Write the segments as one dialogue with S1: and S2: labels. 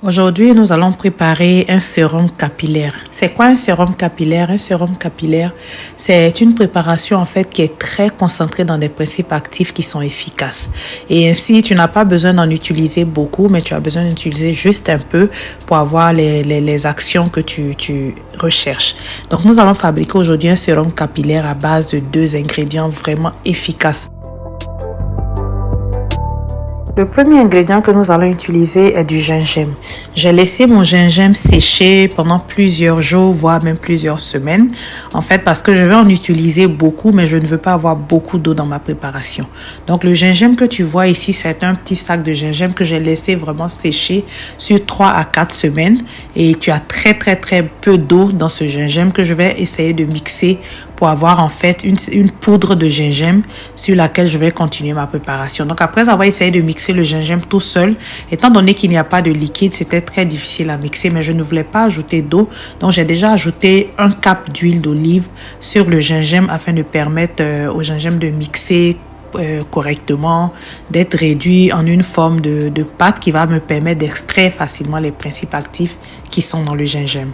S1: Aujourd'hui, nous allons préparer un sérum capillaire. C'est quoi un sérum capillaire? Un sérum capillaire, c'est une préparation en fait qui est très concentrée dans des principes actifs qui sont efficaces. Et ainsi, tu n'as pas besoin d'en utiliser beaucoup, mais tu as besoin d'utiliser juste un peu pour avoir les actions que tu recherches. Donc, nous allons fabriquer aujourd'hui un sérum capillaire à base de 2 ingrédients vraiment efficaces. Le premier ingrédient que nous allons utiliser est du gingembre. J'ai laissé mon gingembre sécher pendant plusieurs jours, voire même plusieurs semaines. En fait, parce que je vais en utiliser beaucoup, mais je ne veux pas avoir beaucoup d'eau dans ma préparation. Donc, le gingembre que tu vois ici, c'est un petit sac de gingembre que j'ai laissé vraiment sécher sur 3 à 4 semaines. Et tu as très peu d'eau dans ce gingembre que je vais essayer de mixer pour avoir en fait une poudre de gingembre sur laquelle je vais continuer ma préparation. Donc après avoir essayé de mixer le gingembre tout seul, étant donné qu'il n'y a pas de liquide, c'était très difficile à mixer, mais je ne voulais pas ajouter d'eau. Donc j'ai déjà ajouté 1 cup d'huile d'olive sur le gingembre afin de permettre au gingembre de mixer correctement, d'être réduit en une forme de pâte qui va me permettre d'extraire facilement les principes actifs qui sont dans le gingembre.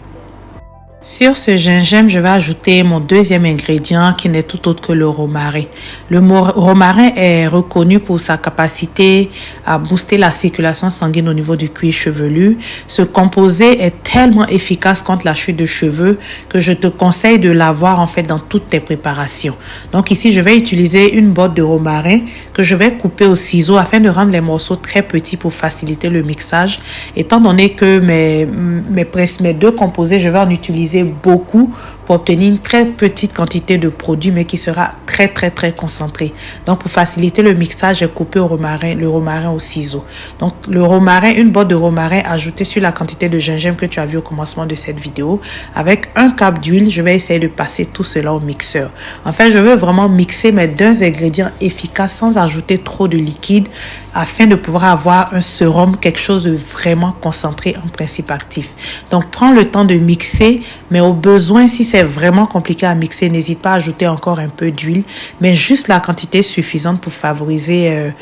S1: Sur ce gingembre, je vais ajouter mon deuxième ingrédient qui n'est tout autre que le romarin. Le romarin est reconnu pour sa capacité à booster la circulation sanguine au niveau du cuir chevelu. Ce composé est tellement efficace contre la chute de cheveux que je te conseille de l'avoir en fait dans toutes tes préparations. Donc ici, je vais utiliser une botte de romarin que je vais couper au ciseau afin de rendre les morceaux très petits pour faciliter le mixage. Étant donné que mes 2 composés, je vais en utiliser beaucoup pour obtenir une très petite quantité de produit mais qui sera très concentré. Donc pour faciliter le mixage, j'ai coupé le romarin au ciseau. Donc le romarin, une botte de romarin ajoutée sur la quantité de gingembre que tu as vu au commencement de cette vidéo. Avec 1 cup d'huile, je vais essayer de passer tout cela au mixeur. En fait, je veux vraiment mixer mes 2 ingrédients efficaces sans ajouter trop de liquide afin de pouvoir avoir un sérum, quelque chose de vraiment concentré en principe actif. Donc prends le temps de mixer, mais au besoin, si c'est vraiment compliqué à mixer, n'hésite pas à ajouter encore un peu d'huile, mais juste la quantité suffisante pour favoriser,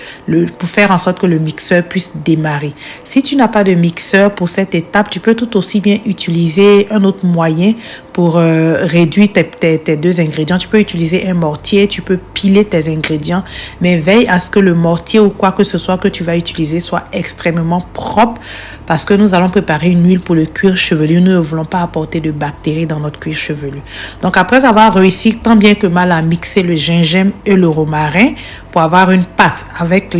S1: pour faire en sorte que le mixeur puisse démarrer. Si tu n'as pas de mixeur pour cette étape, tu peux tout aussi bien utiliser un autre moyen pour réduire tes 2 ingrédients. Tu peux utiliser un mortier, tu peux piler tes ingrédients, mais veille à ce que le mortier ou quoi que ce soit que tu vas utiliser soit extrêmement propre parce que nous allons préparer une huile pour le cuir chevelu. Nous ne voulons pas apporter de bactéries dans notre cuir chevelu. Donc après avoir réussi tant bien que mal à mixer le gingembre et le romarin pour avoir une pâte avec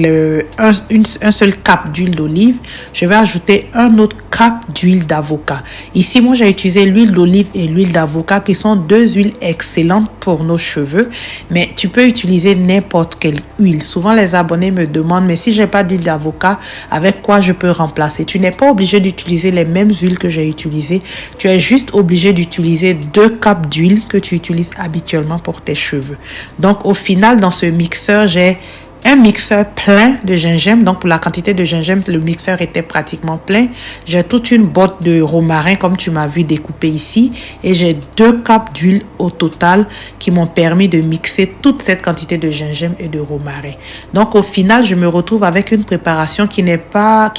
S1: un seul cup d'huile d'olive, je vais ajouter un autre cup d'huile d'avocat. Ici, moi, j'ai utilisé l'huile d'olive et l'huile d'avocat qui sont 2 huiles excellentes pour nos cheveux, mais tu peux utiliser n'importe quelle huile. Souvent, les abonnés me demandent, mais si j'ai pas d'huile d'avocat, avec quoi je peux remplacer? Tu n'es pas obligé d'utiliser les mêmes huiles que j'ai utilisées. Tu es juste obligé d'utiliser 2 cups d'huile que tu utilises habituellement pour tes cheveux. Donc, au final, dans ce mixeur, j'ai un mixeur plein de gingembre. Donc pour la quantité de gingembre, le mixeur était pratiquement plein. J'ai toute une botte de romarin comme tu m'as vu découper ici. Et j'ai 2 cups d'huile au total qui m'ont permis de mixer toute cette quantité de gingembre et de romarin. Donc au final, je me retrouve avec une préparation qui n'est pas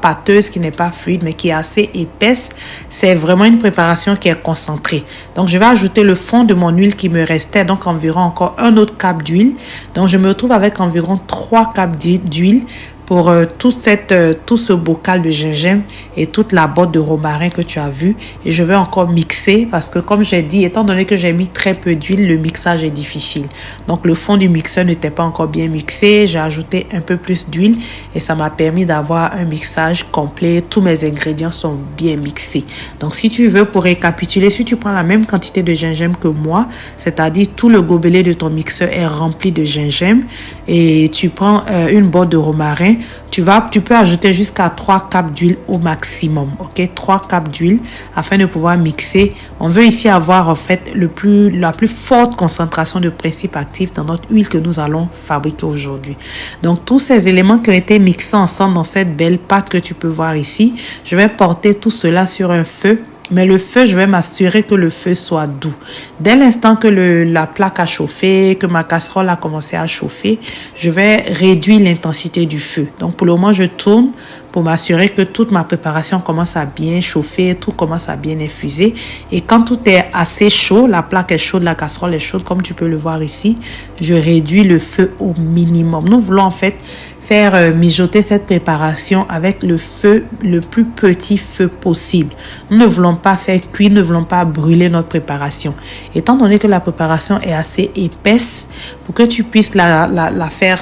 S1: pâteuse, qui n'est pas fluide, mais qui est assez épaisse. C'est vraiment une préparation qui est concentrée. Donc je vais ajouter le fond de mon huile qui me restait, donc environ encore un autre cup d'huile. Donc je me retrouve avec environ 3 cups d'huile pour tout ce bocal de gingembre et toute la botte de romarin que tu as vu. Et je vais encore mixer parce que comme j'ai dit, étant donné que j'ai mis très peu d'huile, le mixage est difficile. Donc le fond du mixeur n'était pas encore bien mixé. J'ai ajouté un peu plus d'huile et ça m'a permis d'avoir un mixage complet. Tous mes ingrédients sont bien mixés. Donc si tu veux, pour récapituler, si tu prends la même quantité de gingembre que moi, c'est-à-dire tout le gobelet de ton mixeur est rempli de gingembre et tu prends une botte de romarin, tu peux ajouter jusqu'à 3 cups d'huile au maximum, ok? 3 cups d'huile afin de pouvoir mixer. On veut ici avoir en fait la plus forte concentration de principes actifs dans notre huile que nous allons fabriquer aujourd'hui. Donc tous ces éléments qui ont été mixés ensemble dans cette belle pâte que tu peux voir ici, je vais porter tout cela sur un feu. Mais le feu, je vais m'assurer que le feu soit doux. Dès l'instant que la plaque a chauffé, que ma casserole a commencé à chauffer, je vais réduire l'intensité du feu. Donc pour le moment, je tourne pour m'assurer que toute ma préparation commence à bien chauffer, tout commence à bien infuser. Et quand tout est assez chaud, la plaque est chaude, la casserole est chaude, comme tu peux le voir ici, je réduis le feu au minimum. Nous voulons en fait faire mijoter cette préparation avec le feu, le plus petit feu possible. Nous ne voulons pas faire cuire, ne voulons pas brûler notre préparation. Étant donné que la préparation est assez épaisse, pour que tu puisses la faire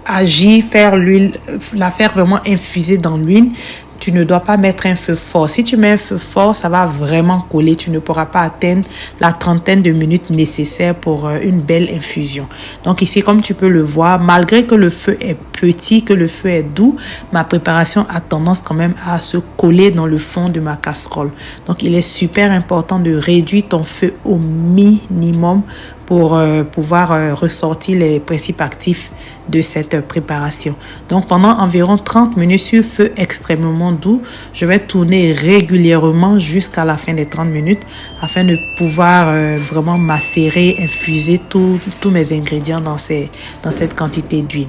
S1: agir, faire l'huile, la faire vraiment infuser dans l'huile, tu ne dois pas mettre un feu fort. Si tu mets un feu fort, ça va vraiment coller. Tu ne pourras pas atteindre la trentaine de minutes nécessaires pour une belle infusion. Donc ici, comme tu peux le voir, malgré que le feu est petit, que le feu est doux, ma préparation a tendance quand même à se coller dans le fond de ma casserole. Donc il est super important de réduire ton feu au minimum pour pouvoir ressortir les principes actifs de cette préparation. Donc pendant environ 30 minutes sur feu extrêmement doux, je vais tourner régulièrement jusqu'à la fin des 30 minutes afin de pouvoir vraiment macérer, infuser tous mes ingrédients dans cette quantité d'huile.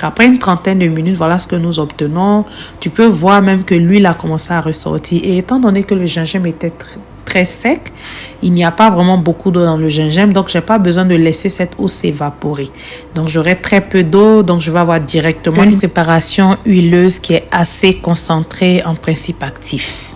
S1: Après une trentaine de minutes, voilà ce que nous obtenons. Tu peux voir même que l'huile a commencé à ressortir. Et étant donné que le gingembre était très sec, il n'y a pas vraiment beaucoup d'eau dans le gingembre, donc je n'ai pas besoin de laisser cette eau s'évaporer. Donc j'aurai très peu d'eau, donc je vais avoir directement une préparation huileuse qui est assez concentrée en principe actif.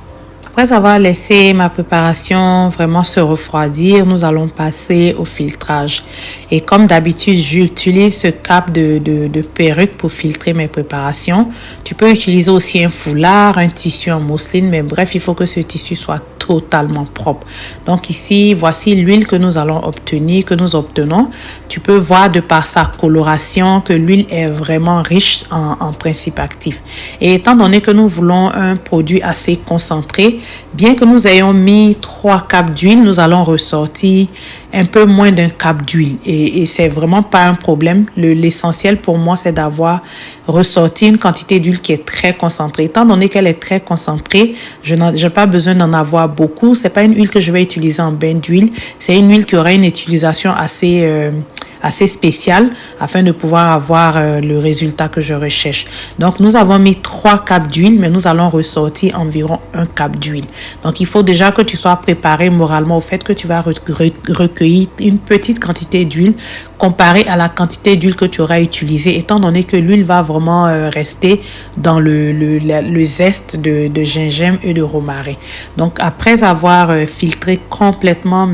S1: Après avoir laissé ma préparation vraiment se refroidir, nous allons passer au filtrage. Et comme d'habitude, j'utilise ce cap de perruque pour filtrer mes préparations. Tu peux utiliser aussi un foulard, un tissu en mousseline, mais bref, il faut que ce tissu soit totalement propre. Donc ici, voici l'huile que nous allons obtenir, que nous obtenons. Tu peux voir de par sa coloration que l'huile est vraiment riche en principe actif. Et étant donné que nous voulons un produit assez concentré, bien que nous ayons mis 3 capes d'huile, nous allons ressortir un peu moins d'un cap d'huile. Et c'est vraiment pas un problème. L'essentiel pour moi, c'est d'avoir ressorti une quantité d'huile qui est très concentrée. Étant donné qu'elle est très concentrée, je n'ai pas besoin d'en avoir beaucoup. C'est pas une huile que je vais utiliser en bain d'huile. C'est une huile qui aura une utilisation assez spéciale afin de pouvoir avoir le résultat que je recherche. Donc, nous avons mis 3 capes d'huile, mais nous allons ressortir environ 1 cap d'huile. Donc, il faut déjà que tu sois préparé moralement au fait que tu vas recueillir une petite quantité d'huile comparée à la quantité d'huile que tu auras utilisée, étant donné que l'huile va vraiment rester dans le zeste de gingembre et de romarin. Donc, après avoir filtré complètement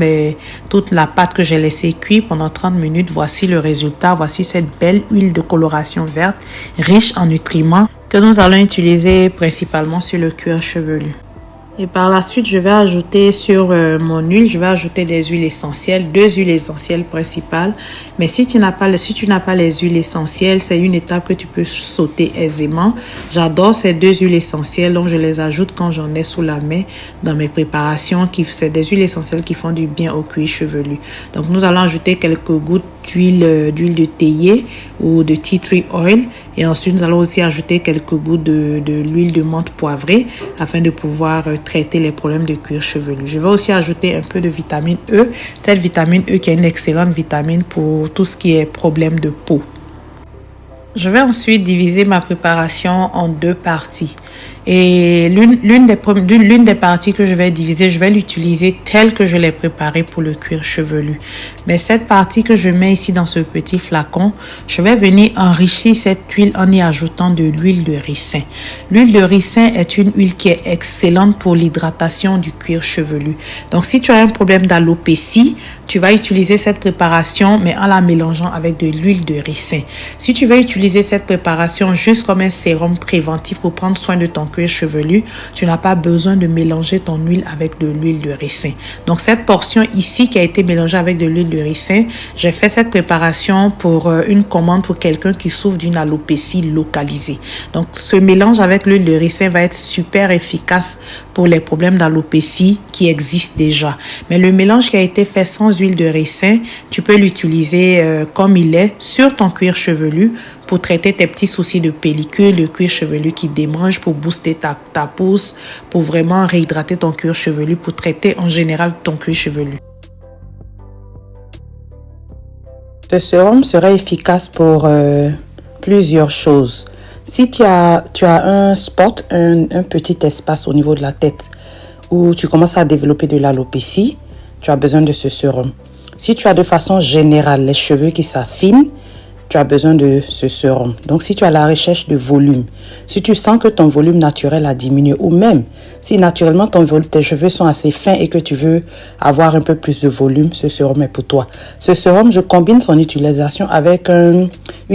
S1: toute la pâte que j'ai laissée cuire pendant 30 minutes, voici le résultat. Voici cette belle huile de coloration verte, riche en nutriments, que nous allons utiliser principalement sur le cuir chevelu. Et par la suite, je vais ajouter sur mon huile, je vais ajouter des huiles essentielles, 2 huiles essentielles principales. Mais si tu n'as pas les huiles essentielles, c'est une étape que tu peux sauter aisément. J'adore ces 2 huiles essentielles, donc je les ajoute quand j'en ai sous la main dans mes préparations. C'est des huiles essentielles qui font du bien au cuir chevelu. Donc nous allons ajouter quelques gouttes d'huile de théier ou de tea tree oil. Et ensuite, nous allons aussi ajouter quelques gouttes de l'huile de menthe poivrée afin de pouvoir traiter les problèmes de cuir chevelu. Je vais aussi ajouter un peu de vitamine E. Cette vitamine E qui est une excellente vitamine pour tout ce qui est problème de peau. Je vais ensuite diviser ma préparation en 2 parties. Et l'une des parties que je vais diviser, je vais l'utiliser telle que je l'ai préparée pour le cuir chevelu. Mais cette partie que je mets ici dans ce petit flacon, je vais venir enrichir cette huile en y ajoutant de l'huile de ricin. L'huile de ricin est une huile qui est excellente pour l'hydratation du cuir chevelu. Donc si tu as un problème d'alopécie, tu vas utiliser cette préparation mais en la mélangeant avec de l'huile de ricin. Si tu veux utiliser cette préparation juste comme un sérum préventif pour prendre soin de ton cuir chevelu, tu n'as pas besoin de mélanger ton huile avec de l'huile de ricin. Donc cette portion ici qui a été mélangée avec de l'huile de ricin, j'ai fait cette préparation pour une commande pour quelqu'un qui souffre d'une alopécie localisée. Donc ce mélange avec l'huile de ricin va être super efficace pour les problèmes d'alopécie qui existent déjà. Mais le mélange qui a été fait sans huile de ricin, tu peux l'utiliser comme il est sur ton cuir chevelu pour traiter tes petits soucis de pellicule, de cuir chevelu qui démange, pour booster ta pousse, pour vraiment réhydrater ton cuir chevelu, pour traiter en général ton cuir chevelu. Ce sérum sera efficace pour plusieurs choses.
S2: Si tu as un spot, un petit espace au niveau de la tête où tu commences à développer de l'alopécie, tu as besoin de ce sérum. Si tu as de façon générale les cheveux qui s'affinent, tu as besoin de ce sérum. Donc, si tu as la recherche de volume, si tu sens que ton volume naturel a diminué, ou même si naturellement tes cheveux sont assez fins et que tu veux avoir un peu plus de volume, ce sérum est pour toi. Ce sérum, je combine son utilisation avec une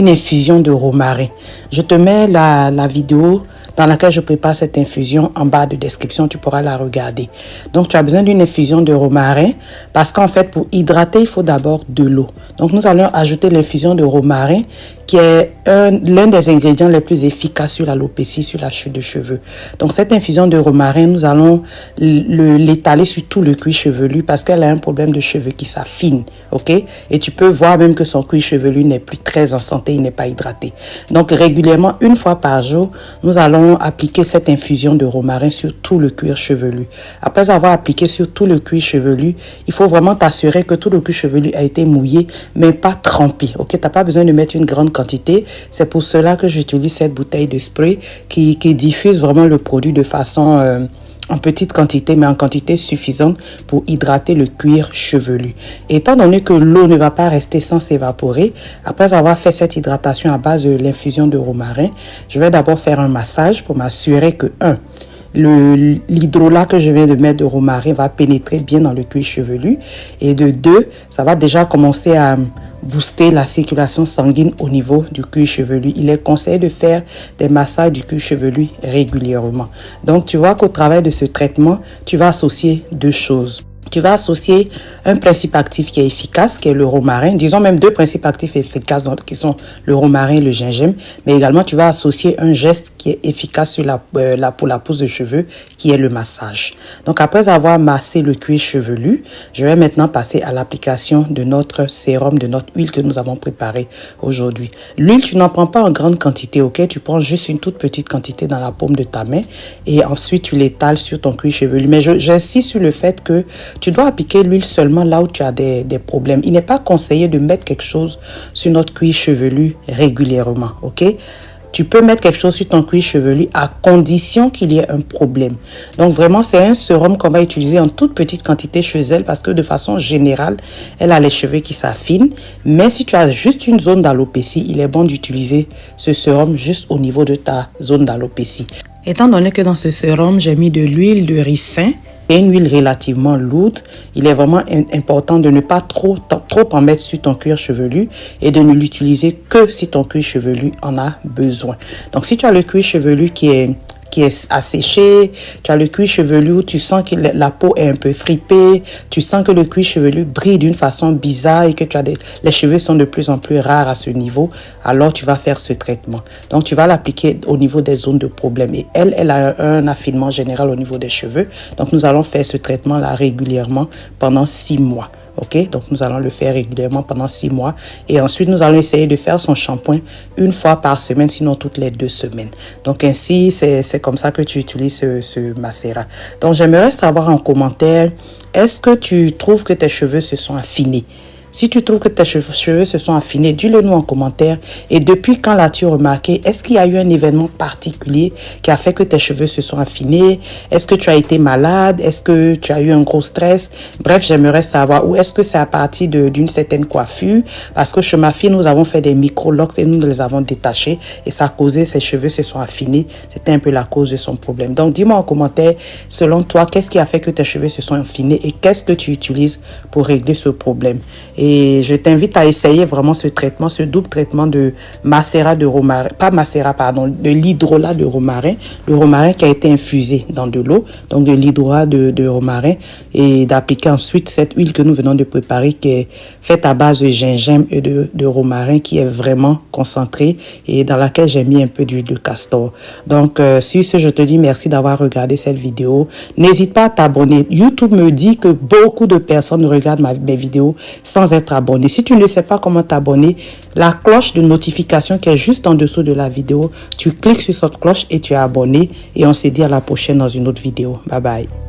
S2: infusion de romarin. Je te mets la vidéo dans laquelle je prépare cette infusion en bas de description, tu pourras la regarder. Donc, tu as besoin d'une infusion de romarin parce qu'en fait, pour hydrater, il faut d'abord de l'eau. Donc, nous allons ajouter l'infusion de romarin qui est l'un des ingrédients les plus efficaces sur l'alopécie, sur la chute de cheveux. Donc, cette infusion de romarin, nous allons l'étaler sur tout le cuir chevelu parce qu'elle a un problème de cheveux qui s'affinent, ok? Et tu peux voir même que son cuir chevelu n'est plus très en santé, il n'est pas hydraté. Donc, régulièrement, une fois par jour, nous allons appliquer cette infusion de romarin sur tout le cuir chevelu. Après avoir appliqué sur tout le cuir chevelu, il faut vraiment t'assurer que tout le cuir chevelu a été mouillé, mais pas trempé, ok? Tu n'as pas besoin de mettre une grande quantité. C'est pour cela que j'utilise cette bouteille de spray qui diffuse vraiment le produit de façon en petite quantité, mais en quantité suffisante pour hydrater le cuir chevelu. Étant donné que l'eau ne va pas rester sans s'évaporer, après avoir fait cette hydratation à base de l'infusion de romarin, je vais d'abord faire un massage pour m'assurer que l'hydrolat que je viens de mettre de romarin va pénétrer bien dans le cuir chevelu. Et de 2, ça va déjà commencer à booster la circulation sanguine au niveau du cuir chevelu. Il est conseillé de faire des massages du cuir chevelu régulièrement. Donc, tu vois qu'au travers de ce traitement, tu vas associer 2 choses. Tu vas associer un principe actif qui est efficace, qui est le romarin. Disons même 2 principes actifs efficaces qui sont le romarin et le gingembre. Mais également, tu vas associer un geste qui est efficace sur pour la pousse de cheveux, qui est le massage. Donc, après avoir massé le cuir chevelu, je vais maintenant passer à l'application de notre sérum, de notre huile que nous avons préparée aujourd'hui. L'huile, tu n'en prends pas en grande quantité, ok? Tu prends juste une toute petite quantité dans la paume de ta main et ensuite tu l'étales sur ton cuir chevelu. Mais j'insiste sur le fait que tu dois appliquer l'huile seulement là où tu as des problèmes. Il n'est pas conseillé de mettre quelque chose sur notre cuir chevelu régulièrement, ok? Tu peux mettre quelque chose sur ton cuir chevelu à condition qu'il y ait un problème. Donc vraiment, c'est un sérum qu'on va utiliser en toute petite quantité chez elle parce que de façon générale, elle a les cheveux qui s'affinent. Mais si tu as juste une zone d'alopécie, il est bon d'utiliser ce sérum juste au niveau de ta zone d'alopécie. Étant donné que dans ce sérum, j'ai mis de l'huile de ricin, et une huile relativement lourde, il est vraiment important de ne pas trop en mettre sur ton cuir chevelu et de ne l'utiliser que si ton cuir chevelu en a besoin. Donc, si tu as le cuir chevelu qui est asséché, tu as le cuir chevelu où tu sens que la peau est un peu fripée, tu sens que le cuir chevelu brille d'une façon bizarre et que les cheveux sont de plus en plus rares à ce niveau, alors tu vas faire ce traitement. Donc, tu vas l'appliquer au niveau des zones de problème. Et elle a un affinement général au niveau des cheveux. Donc, nous allons faire ce traitement-là régulièrement pendant 6 mois. Ok, donc nous allons le faire régulièrement pendant 6 mois et ensuite nous allons essayer de faire son shampoing une fois par semaine, sinon toutes les 2 semaines. Donc ainsi, c'est comme ça que tu utilises ce macérat. Donc j'aimerais savoir en commentaire, est-ce que tu trouves que tes cheveux se sont affinés? Si tu trouves que tes cheveux se sont affinés, dis-le nous en commentaire. Et depuis quand l'as-tu remarqué? Est-ce qu'il y a eu un événement particulier qui a fait que tes cheveux se sont affinés? Est-ce que tu as été malade? Est-ce que tu as eu un gros stress? Bref, j'aimerais savoir. Ou est-ce que c'est à partir d'une certaine coiffure? Parce que chez ma fille, nous avons fait des micro-locks et nous les avons détachés. Et ça a causé, ses cheveux se sont affinés. C'était un peu la cause de son problème. Donc, dis-moi en commentaire, selon toi, qu'est-ce qui a fait que tes cheveux se sont affinés et qu'est-ce que tu utilises pour régler ce problème? Et je t'invite à essayer vraiment ce traitement, ce double traitement de macérat de romarin, de l'hydrolat de romarin, le romarin qui a été infusé dans de l'eau, donc de l'hydrolat de romarin, et d'appliquer ensuite cette huile que nous venons de préparer qui est faite à base de gingembre et de romarin qui est vraiment concentrée et dans laquelle j'ai mis un peu d'huile de castor. Donc, sur ce, je te dis merci d'avoir regardé cette vidéo. N'hésite pas à t'abonner. YouTube me dit que beaucoup de personnes regardent mes vidéos sans être abonné. Si tu ne sais pas comment t'abonner, la cloche de notification qui est juste en dessous de la vidéo, tu cliques sur cette cloche et tu es abonné. Et on se dit à la prochaine dans une autre vidéo. Bye bye.